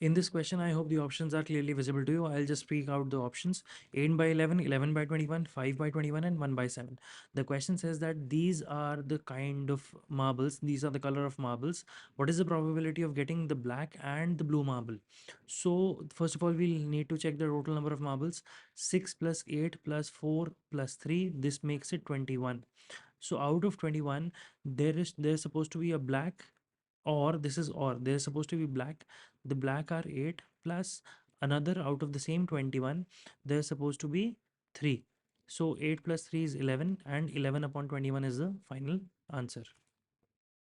In this question, I hope the options are clearly visible to you. I'll just speak out the options: 8 by 11, 11 by 21, 5 by 21, and 1 by 7. The question says that these are the kind of marbles, these are the color of marbles. What is the probability of getting the black and the blue marble? So, first of all, we'll need to check the total number of marbles. 6 plus 8 plus 4 plus 3, this makes it 21. So, out of 21, there's supposed to be a black, or this is or there's supposed to be black. The black are 8 plus another out of the same 21, there's supposed to be 3. So 8 plus 3 is 11, and 11 upon 21 is the final answer.